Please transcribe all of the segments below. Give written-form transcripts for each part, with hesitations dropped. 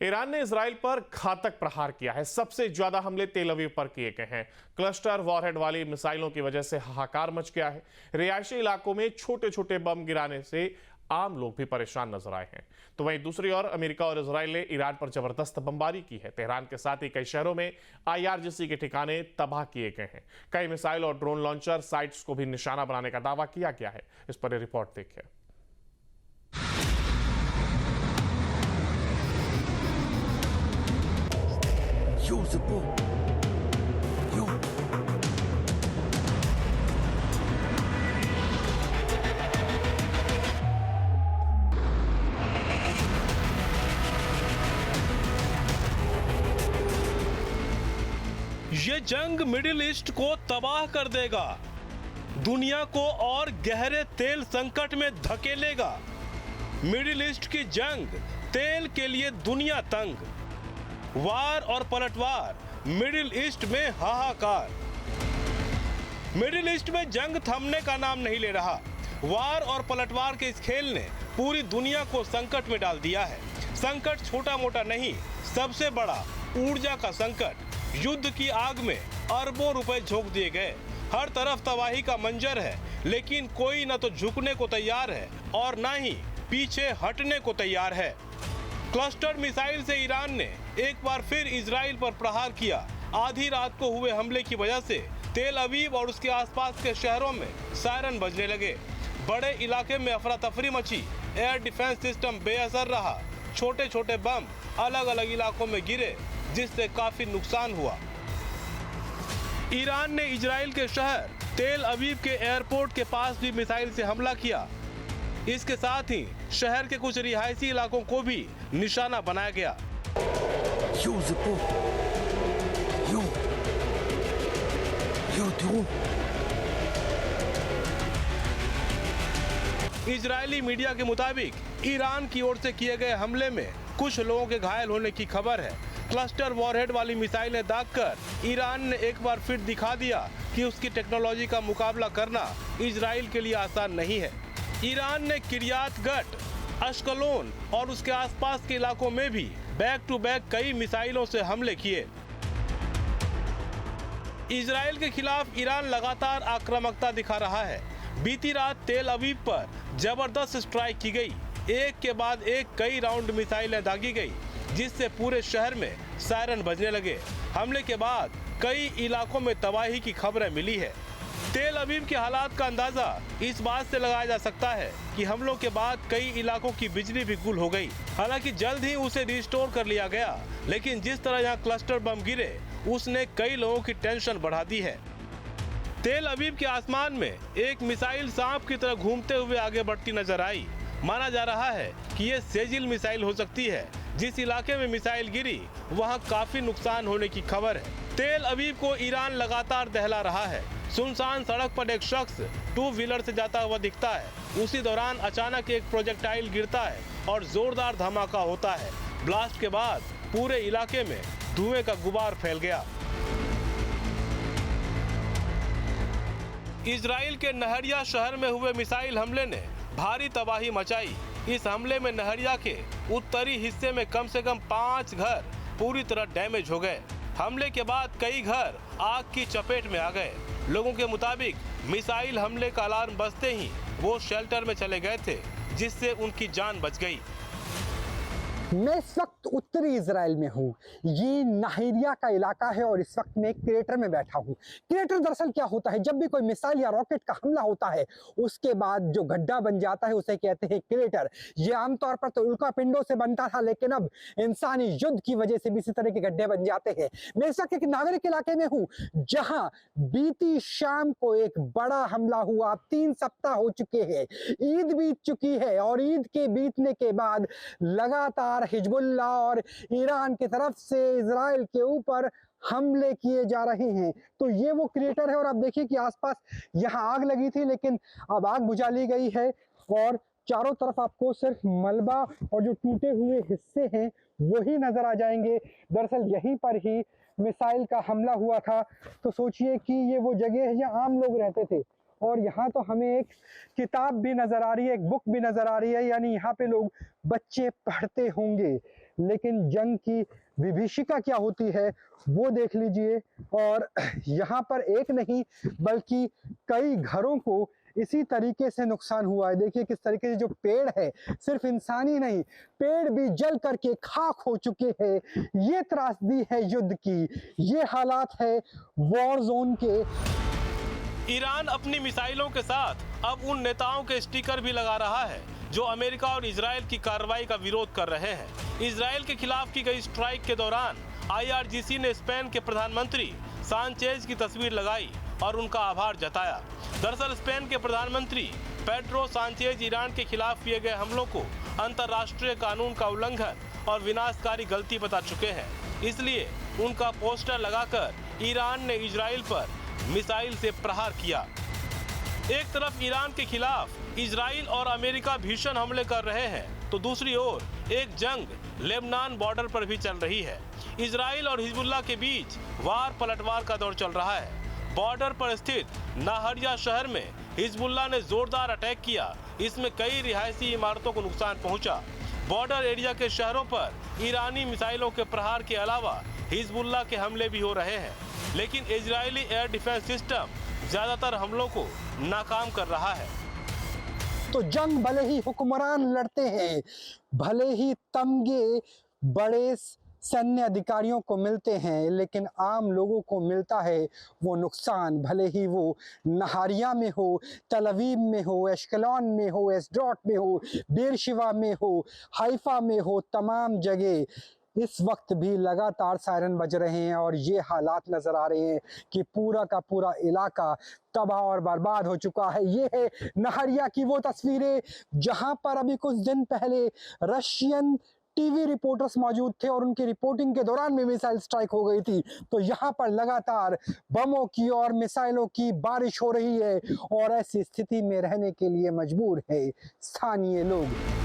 Iran ने Israel पर घातक प्रहार किया है। सबसे ज्यादा हमले तेल अवीव पर किए गए हैं। क्लस्टर वॉरहेड वाली मिसाइलों की वजह से हाहाकार मच गया है। रिहायशी इलाकों में छोटे छोटे बम गिराने से आम लोग भी परेशान नजर आए हैं। तो वहीं दूसरी ओर अमेरिका और इजराइल ने ईरान पर जबरदस्त बमबारी की है। तेहरान के साथ ही कई शहरों में IRGC के ठिकाने तबाह किए गए हैं। कई मिसाइल और ड्रोन लॉन्चर साइट्स को भी निशाना बनाने का दावा किया गया है। इस पर रिपोर्ट देखिए। ये जंग मिडिल ईस्ट को तबाह कर देगा, दुनिया को और गहरे तेल संकट में धकेलेगा। मिडिल ईस्ट की जंग, तेल के लिए दुनिया तंग, वार और पलटवार, मिडिल ईस्ट में हाहाकार। मिडिल ईस्ट में जंग थमने का नाम नहीं ले रहा। वार और पलटवार के इस खेल ने पूरी दुनिया को संकट में डाल दिया है। संकट छोटा मोटा नहीं, सबसे बड़ा ऊर्जा का संकट। युद्ध की आग में अरबों रुपए झोंक दिए गए। हर तरफ तबाही का मंजर है, लेकिन कोई न तो झुकने को तैयार है और न ही पीछे हटने को तैयार है। क्लस्टर मिसाइल से ईरान ने एक बार फिर इजराइल पर प्रहार किया। आधी रात को हुए हमले की वजह से तेल अवीव और उसके आसपास के शहरों में सायरन बजने लगे। बड़े इलाके में अफरा तफरी मची। एयर डिफेंस सिस्टम बेअसर रहा। छोटे छोटे बम अलग अलग इलाकों में गिरे, जिससे काफी नुकसान हुआ। ईरान ने इजराइल के शहर तेल अवीव के एयरपोर्ट के पास भी मिसाइल से हमला किया। इसके साथ ही शहर के कुछ रिहायशी इलाकों को भी निशाना बनाया गया। इजरायली मीडिया के मुताबिक ईरान की ओर से किए गए हमले में कुछ लोगों के घायल होने की खबर है। क्लस्टर वॉरहेड वाली मिसाइलें दागकर ईरान ने एक बार फिर दिखा दिया कि उसकी टेक्नोलॉजी का मुकाबला करना इजराइल के लिए आसान नहीं है। ईरान ने किरियात गट, अश्कलोन और उसके आसपास के इलाकों में भी बैक टू बैक कई मिसाइलों से हमले किए। इजराइल के खिलाफ ईरान लगातार आक्रामकता दिखा रहा है। बीती रात तेल अवीव पर जबरदस्त स्ट्राइक की गई। एक के बाद एक कई राउंड मिसाइलें दागी गई, जिससे पूरे शहर में सायरन बजने लगे। हमले के बाद कई इलाकों में तबाही की खबरें मिली है। तेल अवीव के हालात का अंदाजा इस बात से लगाया जा सकता है कि हमलों के बाद कई इलाकों की बिजली भी गुल हो गई। हालांकि जल्द ही उसे रिस्टोर कर लिया गया, लेकिन जिस तरह यहाँ क्लस्टर बम गिरे, उसने कई लोगों की टेंशन बढ़ा दी है। तेल अवीव के आसमान में एक मिसाइल सांप की तरह घूमते हुए आगे बढ़ती नजर आई। माना जा रहा है कि ये सेजिल मिसाइल हो सकती है। जिस इलाके में मिसाइल गिरी, वहां काफी नुकसान होने की खबर है। तेल अवीव को ईरान लगातार दहला रहा है। सुनसान सड़क पर एक शख्स 2 व्हीलर से जाता हुआ दिखता है। उसी दौरान अचानक एक प्रोजेक्टाइल गिरता है और जोरदार धमाका होता है। ब्लास्ट के बाद पूरे इलाके में धुएं का गुबार फैल गया। इजराइल के नहरिया शहर में हुए मिसाइल हमले ने भारी तबाही मचाई। इस हमले में नहरिया के उत्तरी हिस्से में कम से कम 5 घर पूरी तरह डैमेज हो गए। हमले के बाद कई घर आग की चपेट में आ गए। लोगों के मुताबिक मिसाइल हमले का अलार्म बजते ही वो शेल्टर में चले गए थे, जिससे उनकी जान बच गई। मैं इस वक्त उत्तरी इजराइल में हूँ। ये नाहिरिया का इलाका है और इस वक्त मैं एक क्रेटर में बैठा हूँ। क्रेटर दरअसल क्या होता है, जब भी कोई मिसाइल या रॉकेट का हमला होता है, उसके बाद जो गड्ढा बन जाता है उसे कहते हैं क्रेटर। ये आमतौर पर तो उल्का पिंडों से बनता था, लेकिन अब इंसानी युद्ध की वजह से भी इसी तरह के गड्ढे बन जाते हैं। मैं इस वक्त एक नागरिक इलाके में हूँ, जहाँ बीती शाम को एक बड़ा हमला हुआ। 3 सप्ताह हो चुके हैं, ईद बीत चुकी है और ईद के बीतने के बाद लगातार हिजबुल्लाह और ईरान की तरफ से इजराइल के ऊपर हमले किए जा रहे हैं। तो ये वो क्रेटर है और आप देखिए कि आसपास यहाँ आग लगी थी, लेकिन अब आग बुझा ली गई है और चारों तरफ आपको सिर्फ मलबा और जो टूटे हुए हिस्से हैं वही नजर आ जाएंगे। दरअसल यहीं पर ही मिसाइल का हमला हुआ था। तो सोचिए कि ये वो जगह है जहाँ आम लोग रहते थे और यहाँ तो हमें एक किताब भी नजर आ रही है, एक बुक भी नजर आ रही है, यानी यहाँ पे लोग बच्चे पढ़ते होंगे। लेकिन जंग की विभीषिका क्या होती है वो देख लीजिए। और यहाँ पर एक नहीं बल्कि कई घरों को इसी तरीके से नुकसान हुआ है। देखिए किस तरीके से जो पेड़ है, सिर्फ इंसानी नहीं, पेड़ भी जल करके खाक हो चुके हैं। ये त्रासदी है युद्ध की, ये हालात है वॉर जोन के। ईरान अपनी मिसाइलों के साथ अब उन नेताओं के स्टिकर भी लगा रहा है जो अमेरिका और इजराइल की कार्रवाई का विरोध कर रहे हैं। इजराइल के खिलाफ की गई स्ट्राइक के दौरान IRGC ने स्पेन के प्रधानमंत्री सांचेज की तस्वीर लगाई और उनका आभार जताया। दरअसल स्पेन के प्रधानमंत्री पेड्रो सांचेज ईरान के खिलाफ किए गए हमलों को अंतर्राष्ट्रीय कानून का उल्लंघन और विनाशकारी गलती बता चुके हैं, इसलिए उनका पोस्टर लगाकर ईरान ने इजराइल पर मिसाइल से प्रहार किया। एक तरफ ईरान के खिलाफ इजराइल और अमेरिका भीषण हमले कर रहे हैं, तो दूसरी ओर एक जंग लेबनान बॉर्डर पर भी चल रही है। इजराइल और हिजबुल्लाह के बीच वार पलटवार का दौर चल रहा है। बॉर्डर पर स्थित नाहरिया शहर में हिजबुल्लाह ने जोरदार अटैक किया। इसमें कई रिहायशी इमारतों को नुकसान पहुंचा। बॉर्डर एरिया के शहरों पर ईरानी मिसाइलों के प्रहार के अलावा हिजबुल्लाह के हमले भी हो रहे हैं, लेकिन इजरायली एयर डिफेंस सिस्टम ज्यादातर हमलों को नाकाम कर रहा है। तो जंग भले ही हुक्मरान लड़ते हैं, भले ही तमगे बड़े सैन्य अधिकारियों को मिलते हैं, लेकिन आम लोगों को मिलता है वो नुकसान। भले ही वो नहारिया में हो, तल अवीव में हो, एश्केलॉन में हो, एसड्रॉट में हो, बेरशिवा में हो, हाइफा में हो, तमाम जगह इस वक्त भी लगातार सायरन बज रहे हैं और ये हालात नजर आ रहे हैं कि पूरा का पूरा इलाका तबाह और बर्बाद हो चुका है। ये है नहारिया की वो तस्वीरें जहां पर अभी कुछ दिन पहले रशियन टीवी रिपोर्टर्स मौजूद थे और उनकी रिपोर्टिंग के दौरान में मिसाइल स्ट्राइक हो गई थी। तो यहाँ पर लगातार बमों की और मिसाइलों की बारिश हो रही है और ऐसी स्थिति में रहने के लिए मजबूर है स्थानीय लोग।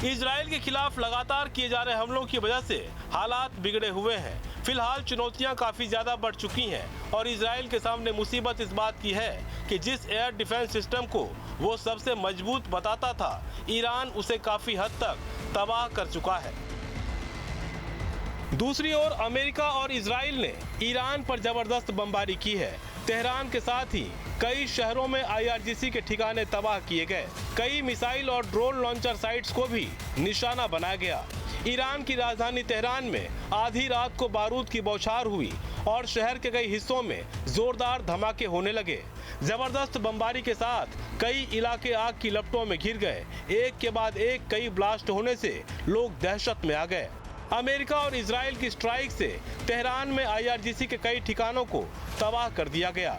इजराइल के खिलाफ लगातार किए जा रहे हमलों की वजह से हालात बिगड़े हुए हैं। फिलहाल चुनौतियां काफी ज्यादा बढ़ चुकी हैं और इजराइल के सामने मुसीबत इस बात की है कि जिस एयर डिफेंस सिस्टम को वो सबसे मजबूत बताता था, ईरान उसे काफी हद तक तबाह कर चुका है। दूसरी ओर अमेरिका और इजराइल ने ईरान पर जबरदस्त बमबारी की है। तेहरान के साथ ही कई शहरों में IRGC के ठिकाने तबाह किए गए। कई मिसाइल और ड्रोन लॉन्चर साइट्स को भी निशाना बनाया गया। ईरान की राजधानी तेहरान में आधी रात को बारूद की बौछार हुई और शहर के कई हिस्सों में जोरदार धमाके होने लगे। जबरदस्त बमबारी के साथ कई इलाके आग की लपटों में घिर गए। एक के बाद एक कई ब्लास्ट होने से लोग दहशत में आ गए। अमेरिका और इजराइल की स्ट्राइक से तेहरान में IRGC के कई ठिकानों को तबाह कर दिया गया।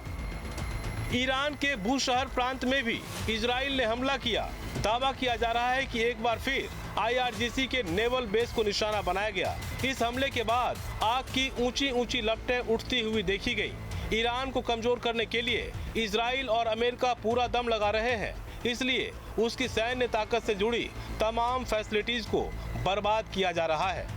ईरान के बूशहर प्रांत में भी इजराइल ने हमला किया। दावा किया जा रहा है कि एक बार फिर IRGC के नेवल बेस को निशाना बनाया गया। इस हमले के बाद आग की ऊंची ऊंची लपटें उठती हुई देखी गई। ईरान को कमजोर करने के लिए इजराइल और अमेरिका पूरा दम लगा रहे हैं, इसलिए उसकी सैन्य ताकत से जुड़ी तमाम फैसिलिटीज को बर्बाद किया जा रहा है।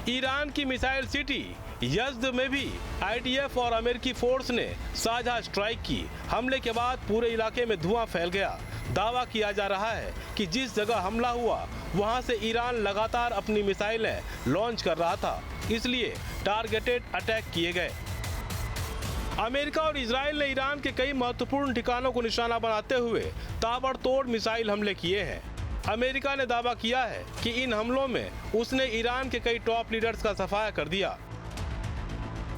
ईरान की मिसाइल सिटी यज़्द में भी IDF और अमेरिकी फोर्स ने साझा स्ट्राइक की। हमले के बाद पूरे इलाके में धुआं फैल गया। दावा किया जा रहा है कि जिस जगह हमला हुआ वहां से ईरान लगातार अपनी मिसाइलें लॉन्च कर रहा था, इसलिए टारगेटेड अटैक किए गए। अमेरिका और इजराइल ने ईरान के कई महत्वपूर्ण ठिकानों को निशाना बनाते हुए ताबड़तोड़ मिसाइल हमले किए हैं। अमेरिका ने दावा किया है कि इन हमलों में उसने ईरान के कई टॉप लीडर्स का सफाया कर दिया।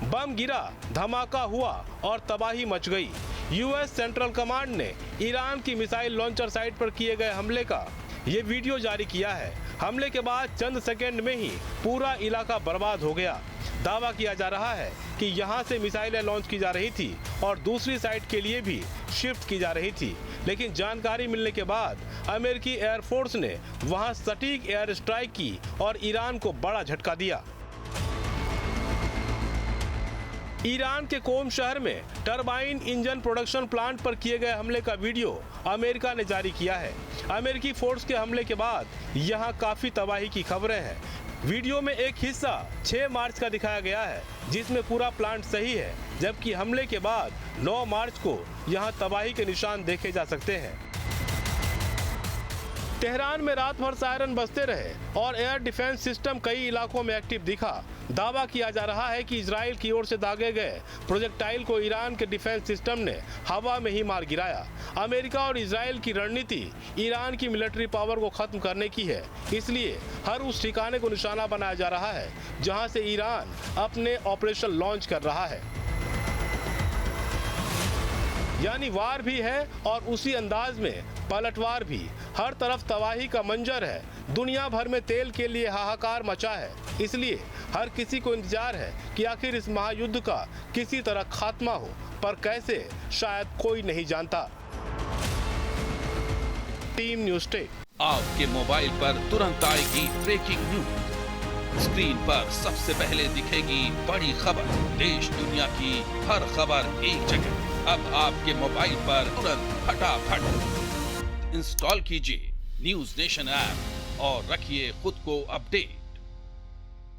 बम गिरा, धमाका हुआ और तबाही मच गई। US सेंट्रल कमांड ने ईरान की मिसाइल लॉन्चर साइट पर किए गए हमले का ये वीडियो जारी किया है। हमले के बाद चंद सेकंड में ही पूरा इलाका बर्बाद हो गया। दावा किया जा रहा है कि यहां से मिसाइलें लॉन्च की जा रही थी और दूसरी साइट के लिए भी शिफ्ट की जा रही थी, लेकिन जानकारी मिलने के बाद अमेरिकी एयरफोर्स ने वहां सटीक एयर स्ट्राइक की और ईरान को बड़ा झटका दिया। ईरान के कोम शहर में टरबाइन इंजन प्रोडक्शन प्लांट पर किए गए हमले का वीडियो अमेरिका ने जारी किया है। अमेरिकी फोर्स के हमले के बाद यहां काफी तबाही की खबरें हैं। वीडियो में एक हिस्सा 6 मार्च का दिखाया गया है, जिसमें पूरा प्लांट सही है, जबकि हमले के बाद 9 मार्च को यहां तबाही के निशान देखे जा सकते हैं। तेहरान में रात भर सायरन बजते रहे और एयर डिफेंस सिस्टम कई इलाकों में एक्टिव दिखा। दावा किया जा रहा है कि इजराइल की ओर से दागे गए प्रोजेक्टाइल को ईरान के डिफेंस सिस्टम ने हवा में ही मार गिराया। अमेरिका और इजराइल की रणनीति ईरान की मिलिट्री पावर को खत्म करने की है, इसलिए हर उस ठिकाने को निशाना बनाया जा रहा है जहां से ईरान अपने ऑपरेशन लॉन्च कर रहा है। यानी वार भी है और उसी अंदाज में पलटवार भी। हर तरफ तबाही का मंजर है। दुनिया भर में तेल के लिए हाहाकार मचा है, इसलिए हर किसी को इंतजार है कि आखिर इस महायुद्ध का किसी तरह खात्मा हो, पर कैसे शायद कोई नहीं जानता। Team news tech. आपके मोबाइल पर तुरंत आएगी ब्रेकिंग न्यूज। स्क्रीन पर सबसे पहले दिखेगी बड़ी खबर। देश दुनिया की हर खबर एक जगह। अब आपके मोबाइल पर तुरंत फटाफट इंस्टॉल कीजिए न्यूज़ नेशन ऐप और रखिए खुद को अपडेट।